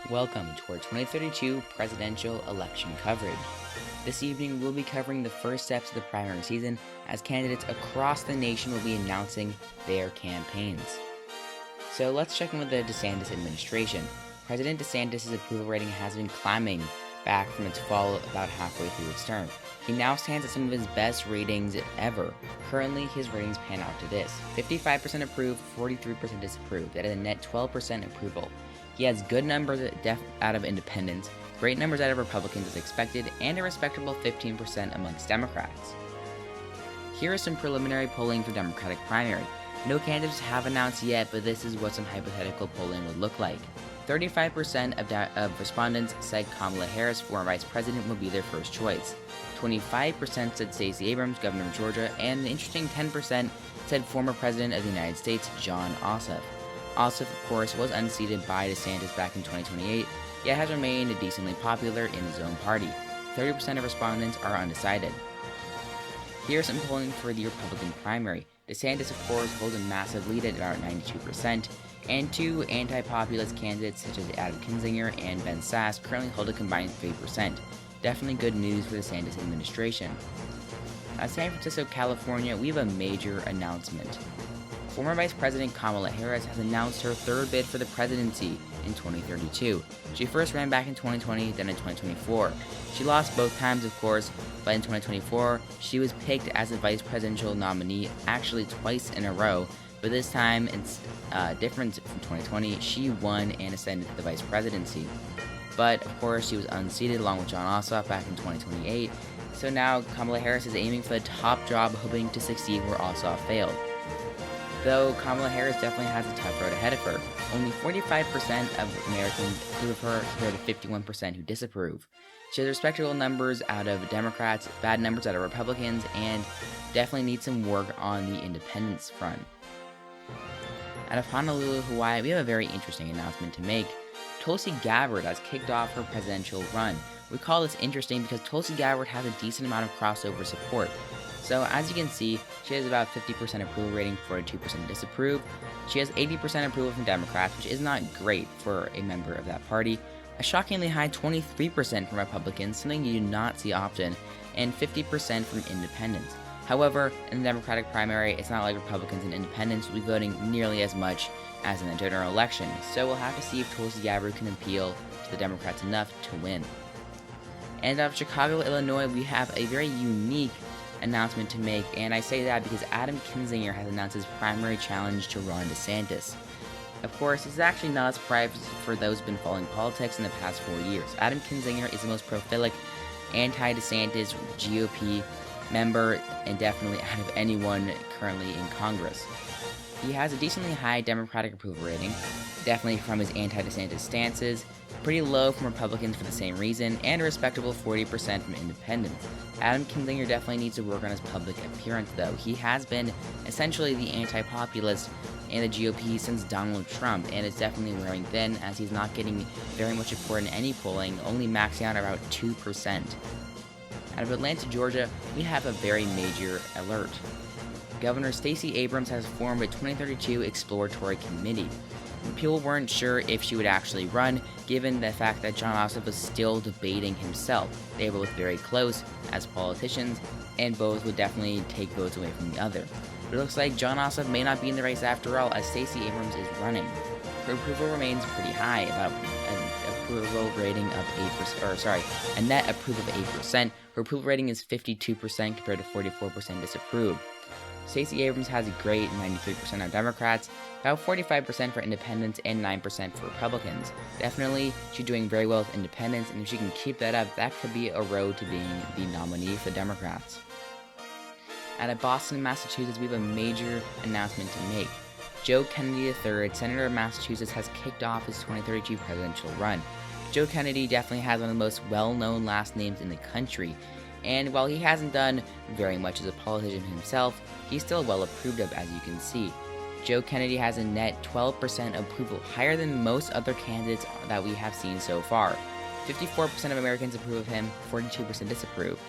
Welcome to our 2032 presidential election coverage. This evening, we'll be covering the first steps of the primary season as candidates across the nation will be announcing their campaigns. So let's check in with the DeSantis administration. President DeSantis' approval rating has been climbing back from its fall about halfway through its term. He now stands at some of his best ratings ever. Currently, his ratings pan out to this: 55% approve, 43% disapprove. That is a net 12% approval. He has good numbers out of independents, great numbers out of Republicans as expected, and a respectable 15% amongst Democrats. Here is some preliminary polling for Democratic primary. No candidates have announced yet, but this is what some hypothetical polling would look like. 35% of respondents said Kamala Harris, former vice president, will be their first choice. 25% said Stacey Abrams, governor of Georgia, and an interesting 10% said former president of the United States, Jon Ossoff. Ossoff, of course, was unseated by DeSantis back in 2028, yet has remained decently popular in his own party. 30% of respondents are undecided. Here's some polling for the Republican primary. DeSantis, of course, holds a massive lead at about 92%, and two anti-populist candidates such as Adam Kinzinger and Ben Sasse currently hold a combined 3%. Definitely good news for the DeSantis administration. San Francisco, California, we have a major announcement. Former Vice President Kamala Harris has announced her third bid for the presidency in 2032. She first ran back in 2020, then in 2024. She lost both times, of course, but in 2024, she was picked as a vice presidential nominee actually twice in a row, but this time, it's different from 2020, she won and ascended to the vice presidency. But, of course, she was unseated along with Jon Ossoff back in 2028, so now Kamala Harris is aiming for the top job, hoping to succeed where Ossoff failed. Though Kamala Harris definitely has a tough road ahead of her. Only 45% of Americans approve of her compared to 51% who disapprove. She has respectable numbers out of Democrats, bad numbers out of Republicans, and definitely needs some work on the independence front. Out of Honolulu, Hawaii, we have a very interesting announcement to make. Tulsi Gabbard has kicked off her presidential run. We call this interesting because Tulsi Gabbard has a decent amount of crossover support. So as you can see, she has about 50% approval rating, 42% disapprove. She has 80% approval from Democrats, which is not great for a member of that party. A shockingly high 23% from Republicans, something you do not see often, and 50% from independents. However, in the Democratic primary, it's not like Republicans and independents will be voting nearly as much as in the general election, so we'll have to see if Tulsi Gabbard can appeal to the Democrats enough to win. And out of Chicago, Illinois, we have a very unique announcement to make, and I say that because Adam Kinzinger has announced his primary challenge to Ron DeSantis. Of course, this is actually not a surprise for those who've been following politics in the past 4 years. Adam Kinzinger is the most prolific anti-DeSantis GOP member, and definitely out of anyone currently in Congress. He has a decently high Democratic approval rating, definitely from his anti-DeSantis stances, pretty low from Republicans for the same reason, and a respectable 40% from independents. Adam Kinzinger definitely needs to work on his public appearance, though. He has been essentially the anti-populist in the GOP since Donald Trump, and it's definitely wearing thin as he's not getting very much support in any polling, only maxing out about 2%. Out of Atlanta, Georgia, we have a very major alert. Governor Stacey Abrams has formed a 2032 exploratory committee. People weren't sure if she would actually run, given the fact that Jon Ossoff was still debating himself. They were both very close as politicians, and both would definitely take votes away from the other. But it looks like Jon Ossoff may not be in the race after all, as Stacey Abrams is running. Her approval remains pretty high, about an approval rating of 8%, a net approval of 8%. Her approval rating is 52% compared to 44% disapprove. Stacey Abrams has a great 93% of Democrats, about 45% for independents, and 9% for Republicans. Definitely, she's doing very well with independents, and if she can keep that up, that could be a road to being the nominee for Democrats. Out of Boston, Massachusetts, we have a major announcement to make. Joe Kennedy III, Senator of Massachusetts, has kicked off his 2032 presidential run. Joe Kennedy definitely has one of the most well-known last names in the country, and while he hasn't done very much as a politician himself, he's still well approved of, as you can see. Joe Kennedy has a net 12% approval, higher than most other candidates that we have seen so far. 54% of Americans approve of him, 42% disapprove.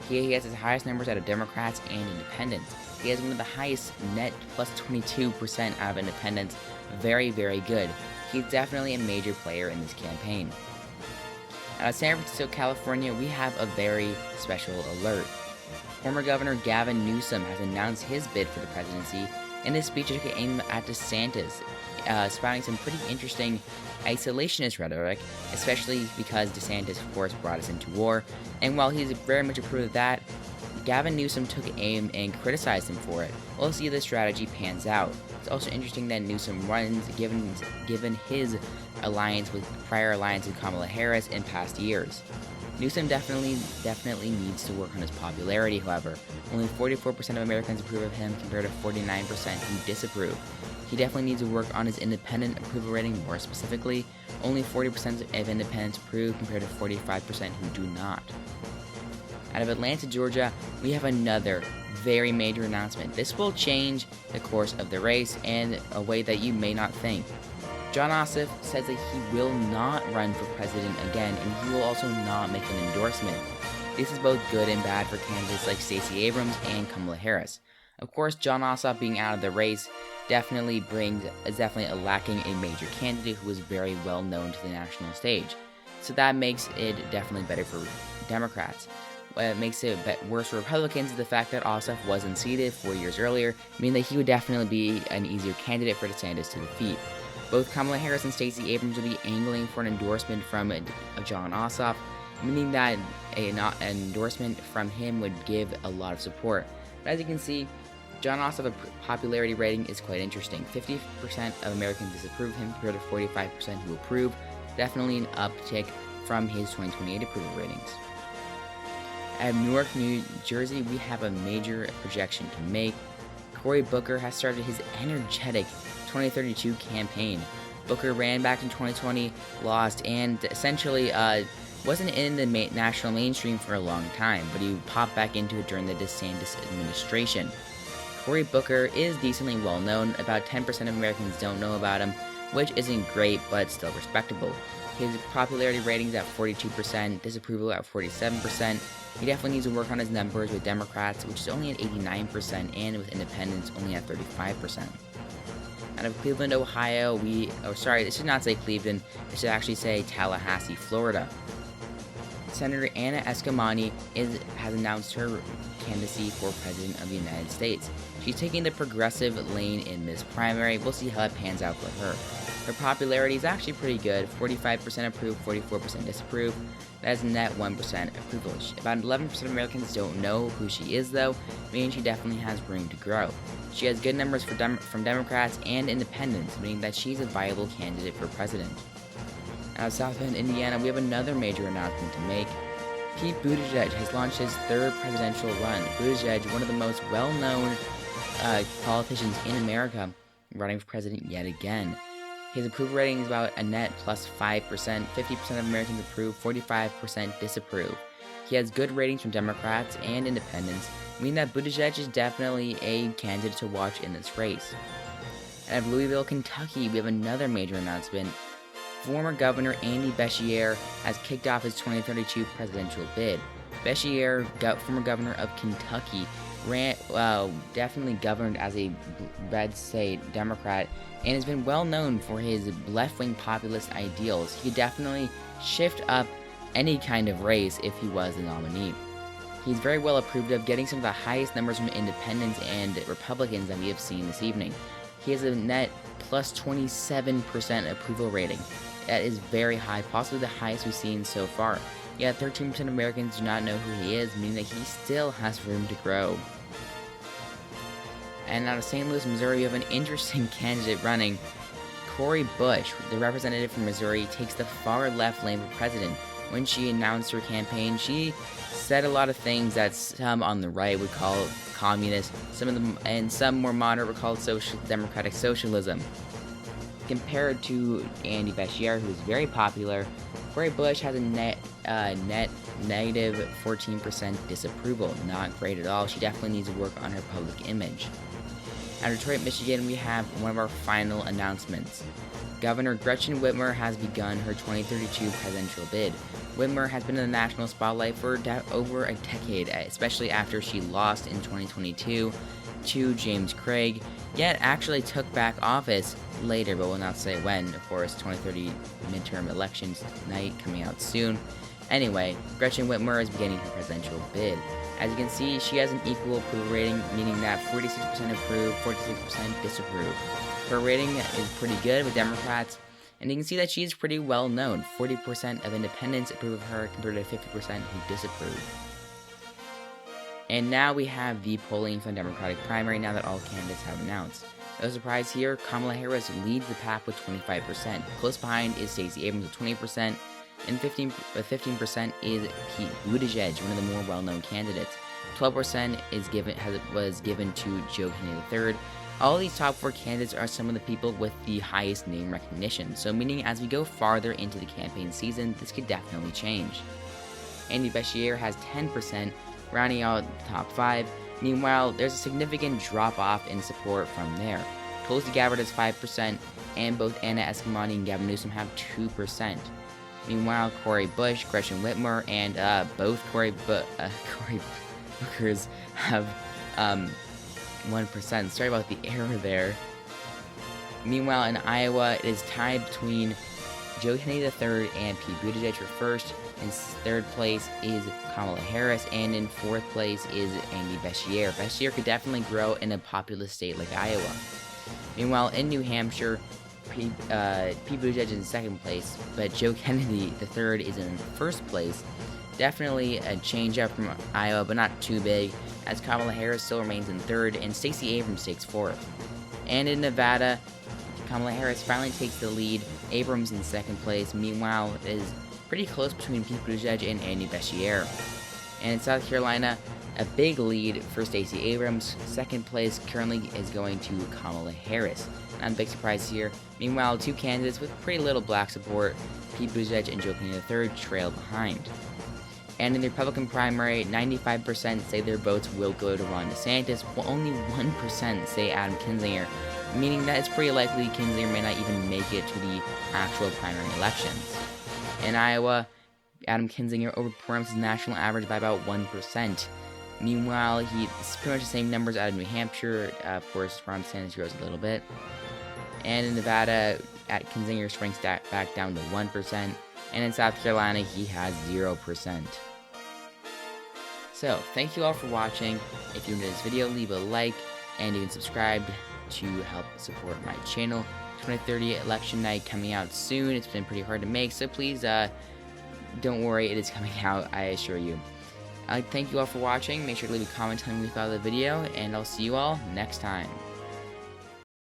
He has his highest numbers out of Democrats and independents. He has one of the highest net plus 22% out of independents. Very, very good. He's definitely a major player in this campaign. Out of San Francisco, California, we have a very special alert. Former Governor Gavin Newsom has announced his bid for the presidency. In his speech, he took aim at DeSantis, spouting some pretty interesting isolationist rhetoric, especially because DeSantis, of course, brought us into war. And while he's very much approved of that, Gavin Newsom took aim and criticized him for it. We'll see if the strategy pans out. It's also interesting that Newsom runs, given his prior alliance with Kamala Harris in past years. Newsom definitely needs to work on his popularity, however. Only 44% of Americans approve of him compared to 49% who disapprove. He definitely needs to work on his independent approval rating. More specifically, only 40% of independents approve compared to 45% who do not. Out of Atlanta, Georgia, we have another very major announcement. This will change the course of the race in a way that you may not think. Jon Ossoff says that he will not run for president again, and he will also not make an endorsement. This is both good and bad for candidates like Stacey Abrams and Kamala Harris. Of course, Jon Ossoff being out of the race is definitely lacking a major candidate who is very well known to the national stage. So that makes it definitely better for Democrats. What makes it worse for Republicans is the fact that Ossoff was unseated 4 years earlier, meaning that he would definitely be an easier candidate for DeSantis to defeat. Both Kamala Harris and Stacey Abrams will be angling for an endorsement from Jon Ossoff, meaning that an endorsement from him would give a lot of support. But as you can see, Jon Ossoff's popularity rating is quite interesting. 50% of Americans disapprove of him compared to 45% who approve. Definitely an uptick from his 2028 approval ratings. At Newark, New Jersey, we have a major projection to make. Cory Booker has started his energetic 2032 campaign. Booker ran back in 2020, lost, and essentially wasn't in the national mainstream for a long time, but he popped back into it during the DeSantis administration. Cory Booker is decently well known. About 10% of Americans don't know about him, which isn't great, but still respectable. His popularity ratings at 42%, disapproval at 47%. He definitely needs to work on his numbers with Democrats, which is only at 89%, and with independents only at 35%. Out of Cleveland, Ohio, this should not say Cleveland, it should actually say Tallahassee, Florida. Senator Anna Eshoomani has announced her candidacy for President of the United States. She's taking the progressive lane in this primary. We'll see how it pans out for her. Her popularity is actually pretty good. 45% approve, 44% disapprove. That is net 1% approval. About 11% of Americans don't know who she is, though, meaning she definitely has room to grow. She has good numbers from Democrats and independents, meaning that she's a viable candidate for president. Out of South Bend, Indiana, we have another major announcement to make. Pete Buttigieg has launched his third presidential run. Buttigieg, one of the most well-known politicians in America, running for president yet again. His approval rating is about a net plus 5%, 50% of Americans approve, 45% disapprove. He has good ratings from Democrats and independents, meaning that Buttigieg is definitely a candidate to watch in this race. Out of Louisville, Kentucky, we have another major announcement. Former Governor Andy Beshear has kicked off his 2032 presidential bid. Beshear, former governor of Kentucky, definitely governed as a red state Democrat and has been well known for his left-wing populist ideals. He could definitely shift up any kind of race if he was the nominee. He's very well approved of, getting some of the highest numbers from independents and Republicans that we have seen this evening. He has a net plus 27% approval rating. That is very high, possibly the highest we've seen so far. Yet 13% of Americans do not know who he is, meaning that he still has room to grow. And out of St. Louis, Missouri, we have an interesting candidate running. Cory Bush, the representative from Missouri, takes the far left lane for president. When she announced her campaign, she said a lot of things that some on the right would call communist, some more moderate would call democratic socialism. Compared to Andy Beshear, who's very popular, Cory Bush has a net negative 14% disapproval. Not great at all. She definitely needs to work on her public image. At Detroit, Michigan, we have one of our final announcements. Governor Gretchen Whitmer has begun her 2032 presidential bid. Whitmer has been in the national spotlight for over a decade, especially after she lost in 2022 to James Craig, yet actually took back office later, but will not say when. Of course, 2030 midterm elections night coming out soon. Anyway, Gretchen Whitmer is beginning her presidential bid. As you can see, she has an equal approval rating, meaning that 46% approve, 46% disapprove. Her rating is pretty good with Democrats, and you can see that she is pretty well known. 40% of independents approve of her compared to 50% who disapprove. And now we have the polling for the Democratic primary now that all candidates have announced. No surprise here, Kamala Harris leads the pack with 25%. Close behind is Stacey Abrams with 20%, and 15% is Pete Buttigieg, one of the more well-known candidates. 12% was given to Joe Kennedy III. All of these top 4 candidates are some of the people with the highest name recognition, so meaning as we go farther into the campaign season, this could definitely change. Andy Beshear has 10%, rounding out the top 5. Meanwhile, there's a significant drop-off in support from there. Tulsi Gabbard has 5%, and both Eshoomani and Gavin Newsom have 2%. Meanwhile, Cory Bush, Gretchen Whitmer, and both Cory Bookers have 1%. Sorry about the error there. Meanwhile, in Iowa, it is tied between Joe Kennedy III and Pete Buttigieg for first. In third place is Kamala Harris, and in fourth place is Andy Beshear. Beshear could definitely grow in a populous state like Iowa. Meanwhile, in New Hampshire, Pete Buttigieg is in second place, but Joe Kennedy III is in first place. Definitely a change up from Iowa, but not too big, as Kamala Harris still remains in third, and Stacey Abrams takes fourth. And in Nevada, Kamala Harris finally takes the lead, Abrams in second place. Meanwhile, it is pretty close between Pete Buttigieg and Andy Beshear. And in South Carolina, a big lead for Stacey Abrams. Second place currently is going to Kamala Harris. Not a big surprise here. Meanwhile, 2 candidates with pretty little black support, Pete Buttigieg and Joe Kennedy III, trail behind. And in the Republican primary, 95% say their votes will go to Ron DeSantis, while only 1% say Adam Kinzinger, meaning that it's pretty likely Kinzinger may not even make it to the actual primary elections. In Iowa, Adam Kinzinger overperforms his national average by about 1%. Meanwhile, it's pretty much the same numbers out of New Hampshire. Of course, Ron DeSantis grows a little bit. And in Nevada, Kinzinger shrinks back down to 1%. And in South Carolina, he has 0%. So, thank you all for watching. If you enjoyed this video, leave a like, and you can subscribe to help support my channel. 2030 election night coming out soon. It's been pretty hard to make, so please don't worry, it is coming out, I assure you. Thank you all for watching. Make sure to leave a comment telling me what you thought of the video, and I'll see you all next time.